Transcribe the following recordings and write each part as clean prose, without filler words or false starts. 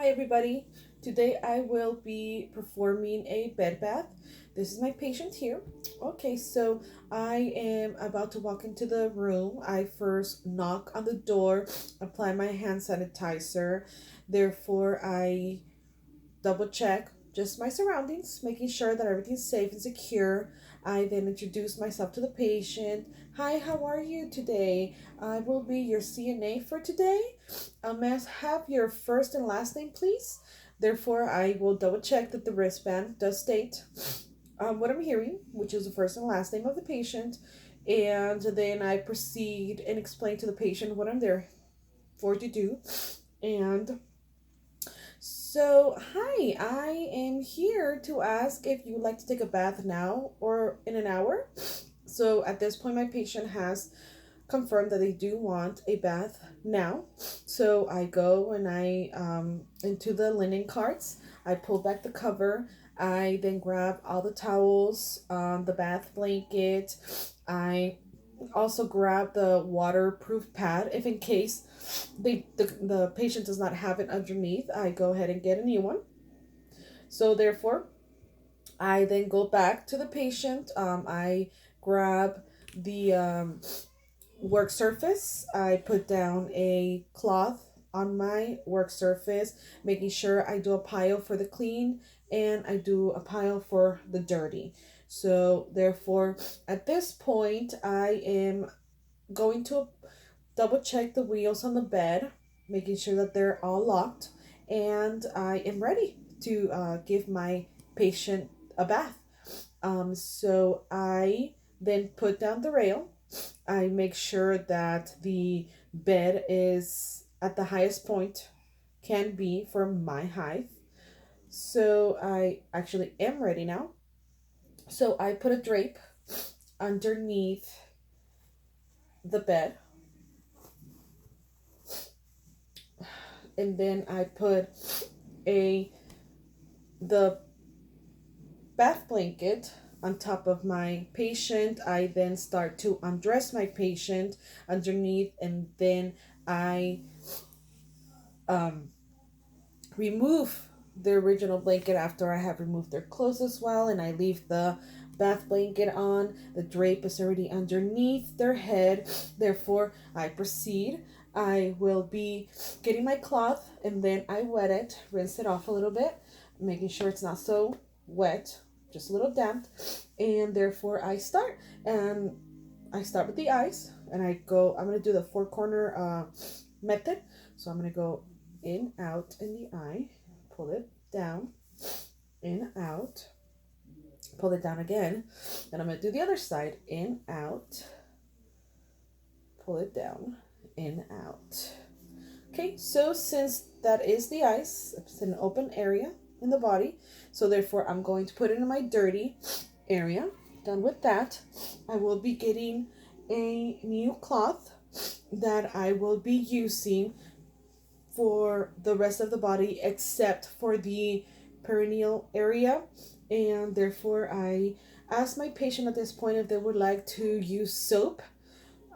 Hi everybody. Today I will be performing a bed bath. This is my patient here. Okay, so I am about to walk into the room. I first knock on the door, apply my hand sanitizer. Therefore, I double check just my surroundings, making sure that everything's safe and secure. I then introduce myself to the patient. Hi, how are you today? I will be your CNA for today. May I have your first and last name, please? Therefore, I will double check that the wristband does state what I'm hearing, which is the first and last name of the patient. And then I proceed and explain to the patient what I'm there for to do. And hi, I am here to ask if you would like to take a bath now or in an hour. So, at this point, my patient has confirmed that they do want a bath now. So, I go and into the linen carts, I pull back the cover, I then grab all the towels, the bath blanket, I also grab the waterproof pad if in case the patient does not have it underneath. I go ahead and get a new one. So therefore, I then go back to the patient. I grab the work surface. I put down a cloth on my work surface, making sure I do a pile for the clean and I do a pile for the dirty. So therefore, at this point, I am going to double check the wheels on the bed, making sure that they're all locked, and I am ready to give my patient a bath. So I then put down the rail. I make sure that the bed is at the highest point can be for my height. So I actually am ready now. So I put a drape underneath the bed, and then I put a the bath blanket on top of my patient. I then start to undress my patient underneath, and then I um, remove the original blanket after I have removed their clothes as well, and I leave the bath blanket on. The drape is already underneath their head. Therefore, I proceed. I will be getting my cloth and then I wet it, rinse it off a little bit, making sure it's not so wet, just a little damp. And therefore, I start. And I start with the eyes, and I'm going to do the four corner method. So I'm going to go in, out in the eye, pull it down, in, out, pull it down again. Then I'm going to do the other side, in, out, pull it down, in, out. Okay, so since that is the eyes, it's an open area in the body, so therefore I'm going to put it in my dirty area. Done with that, I will be getting a new cloth that I will be using for the rest of the body except for the perineal area, and therefore I asked my patient at this point if they would like to use soap,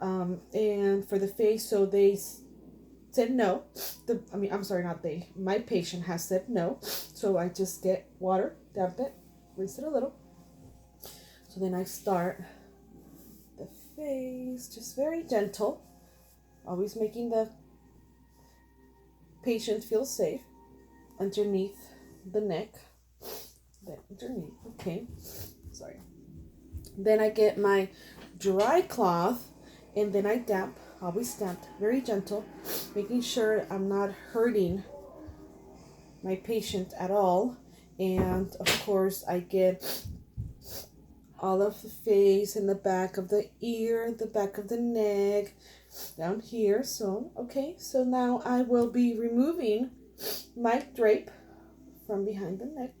and for the face, so they said no. I'm sorry, not they. My patient has said no. So I just get water, damp it, rinse it a little. So then I start the face, just very gentle, always making the patient feel safe underneath the neck. Then underneath, okay. Sorry. Then I get my dry cloth and then I damp, always damped, very gentle, making sure I'm not hurting my patient at all. And of course, I get all of the face and the back of the ear, the back of the neck, down here. So, okay, so now I will be removing my drape from behind the neck,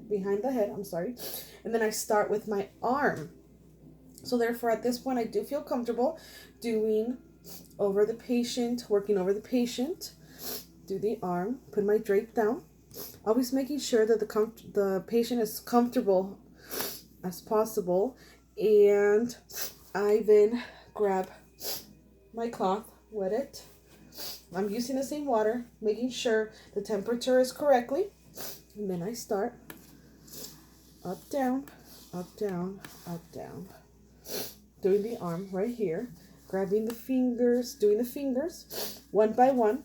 behind the head, I'm sorry. And then I start with my arm. So therefore, at this point, I do feel comfortable doing over the patient, working over the patient. Do the arm, put my drape down, always making sure that the patient is comfortable as possible. And I then grab my cloth, wet it, I'm using the same water, making sure the temperature is correctly. And then I start up, down, up, down, up, down. Doing the arm right here. Grabbing the fingers, doing the fingers one by one.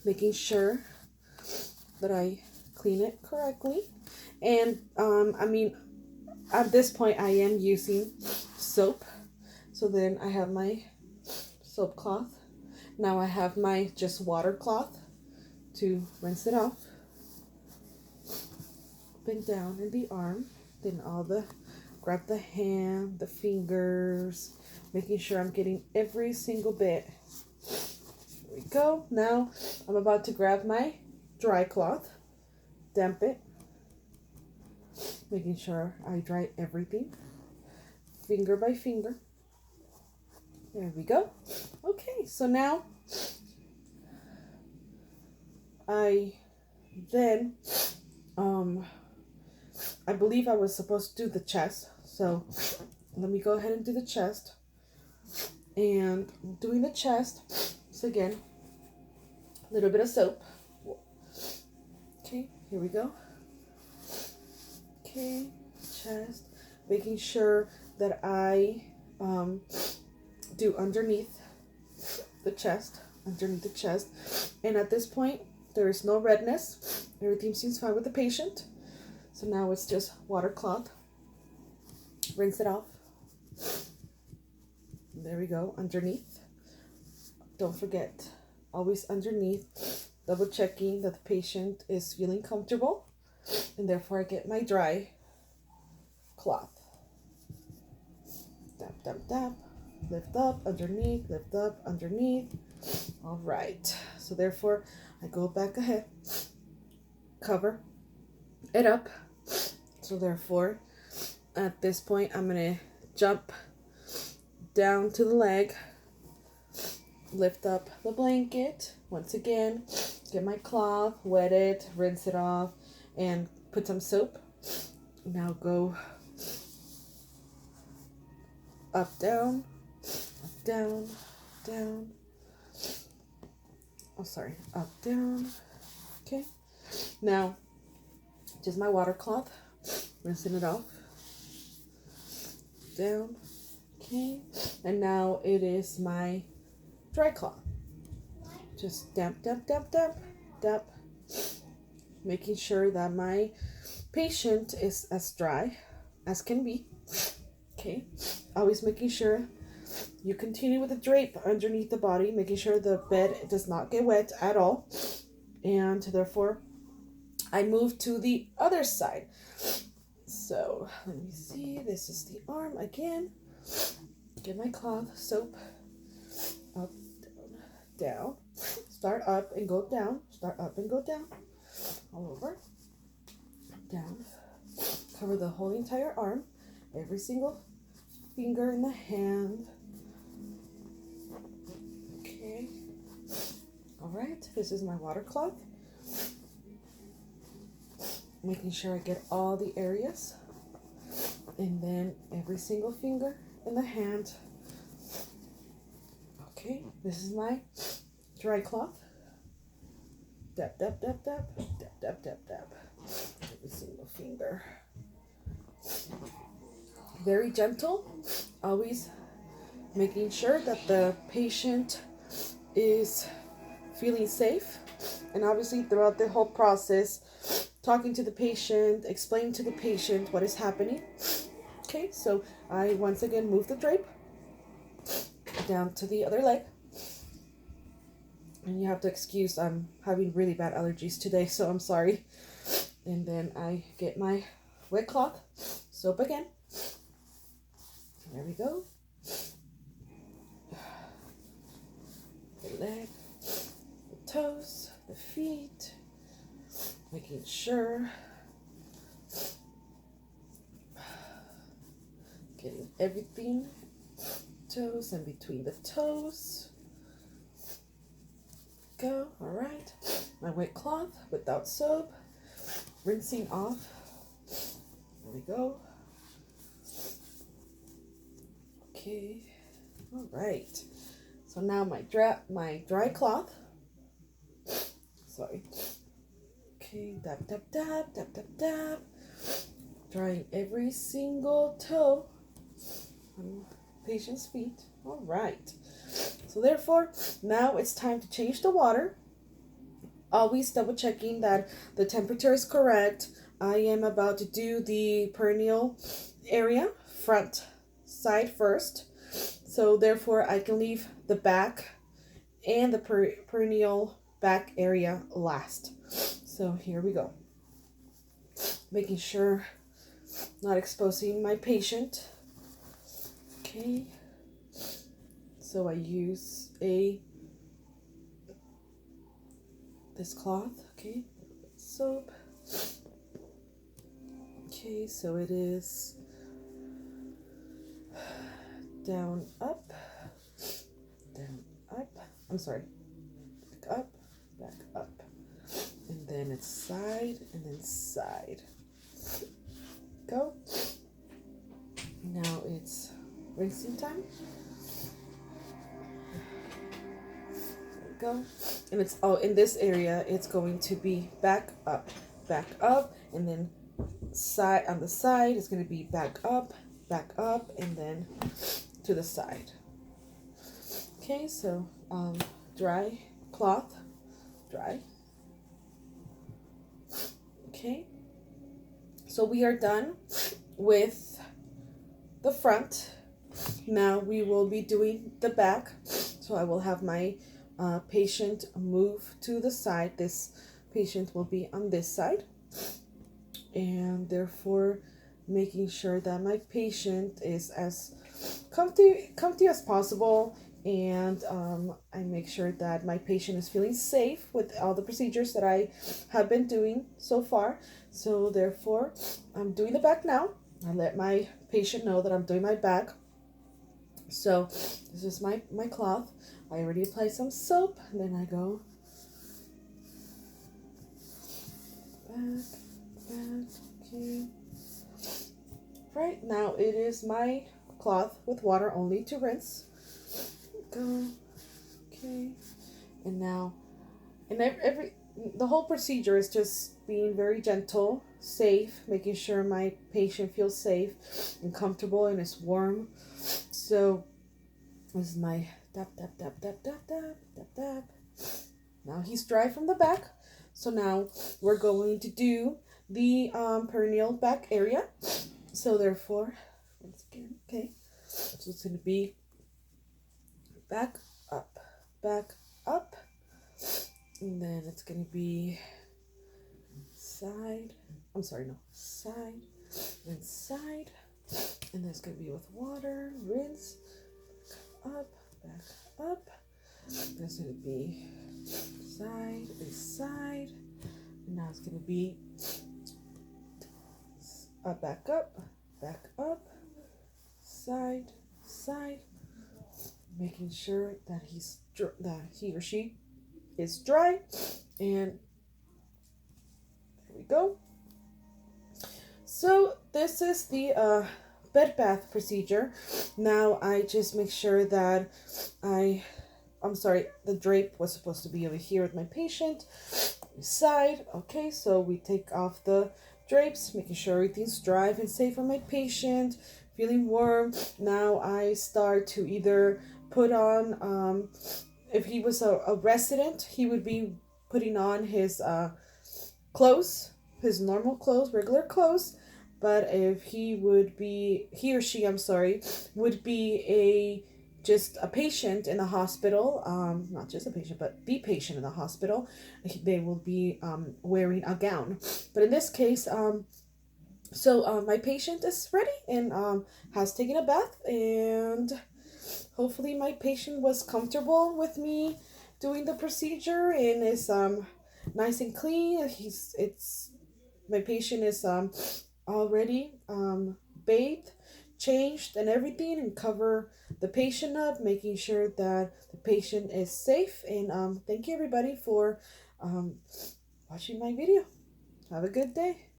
Making sure that I clean it correctly. And at this point I am using soap. So then I have my soap cloth. Now I have my just water cloth to rinse it off. Up and down in the arm. Then grab the hand, the fingers, making sure I'm getting every single bit. Here we go. Now I'm about to grab my dry cloth, damp it, making sure I dry everything, finger by finger. There we go. Okay, so now I believe I was supposed to do the chest. So let me go ahead and do the chest. And doing the chest, so again, a little bit of soap. Okay, here we go. Okay, chest, making sure that I do underneath the chest. And at this point, there is no redness. Everything seems fine with the patient. So now it's just water cloth. Rinse it off. There we go, underneath. Don't forget, always underneath, double checking that the patient is feeling comfortable. And therefore I get my dry cloth. Dab, dab, dab. Lift up, underneath, lift up, underneath. All right. So therefore, I go back ahead, cover it up. So therefore, at this point, I'm going to jump down to the leg, lift up the blanket. Once again, get my cloth, wet it, rinse it off, and put some soap. Now go up, down, down, down. Oh, sorry, up, down. Okay. Now, just my water cloth, rinsing it off. Down. Okay. And now it is my dry cloth. Just damp, damp, damp, damp, damp. Making sure that my patient is as dry as can be. Okay. Always making sure you continue with the drape underneath the body, making sure the bed does not get wet at all. And therefore, I move to the other side. So, let me see. This is the arm again. Get my cloth, soap, up, down, down. Start up and go down. Start up and go down. All over. Down. Cover the whole entire arm. Every single finger in the hand. Okay. All right. This is my water cloth. Making sure I get all the areas. And then every single finger in the hand. Okay. This is my dry cloth. Dab, dab, dab, dab, dab, dab, dab, dab. Every single finger. Very gentle. Always making sure that the patient is feeling safe. And obviously throughout the whole process, talking to the patient, explaining to the patient what is happening. Okay, so I once again move the drape down to the other leg. And you have to excuse, I'm having really bad allergies today, so I'm sorry. And then I get my wet cloth, soap again. There we go. The leg, the toes, the feet. Making sure. Getting everything. Toes and between the toes. Go. All right. My wet cloth without soap. Rinsing off. There we go. Okay. All right. So now my dry cloth. sorry. Okay, dab, dab, dab, dab, dab, dab. Drying every single toe on patient's feet. All right. So therefore, now it's time to change the water. Always double checking that the temperature is correct. I am about to do the perineal area, front side first. So therefore, I can leave the back and the perineal back area last. So here we go. Making sure not exposing my patient. Okay. So I use this cloth, okay, soap. Okay, so it is down, up, I'm sorry, back up, and then it's side, and then side. Go. Now it's rinsing time. Go. And it's in this area it's going to be back up, and then side. On the side it's going to be back up, and then to the side. Okay, so dry cloth, dry. Okay, so we are done with the front. Now we will be doing the back. So I will have my patient move to the side. This patient will be on this side, and therefore making sure that my patient is as comfy as possible, and I make sure that my patient is feeling safe with all the procedures that I have been doing so far. So therefore I'm doing the back now. I let my patient know that I'm doing my back. So this is my cloth. I already applied some soap, and then I go back, okay. Right, now it is my cloth with water only to rinse. Go, okay. And now, the whole procedure is just being very gentle, safe, making sure my patient feels safe and comfortable and is warm. So this is my dab, dab, dab, dab, dab, dab, dab, dab. Now he's dry from the back. So now we're going to do the perineal back area. So therefore, once again, okay. So it's going to be back, up, and then it's going to be side, side, and side, and then it's going to be with water, rinse, back up, that's going to be side and side, and now it's going to be back up, side, making sure that he or she is dry, and there we go. So this is the bed bath procedure. Now I just make sure that I'm sorry, the drape was supposed to be over here with my patient side. Okay, so we take off the drapes, making sure everything's dry and safe for my patient, feeling warm. Now I start to either put on, if he was a resident, he would be putting on his clothes, his normal clothes, regular clothes. But if he or she, would be just a patient in the hospital, not just a patient, but the patient in the hospital, they will be wearing a gown. But in this case, my patient is ready and has taken a bath, and hopefully my patient was comfortable with me doing the procedure and is nice and clean. My patient is already bathed, changed, and everything, and cover the patient up, making sure that the patient is safe. And thank you everybody for watching my video. Have a good day.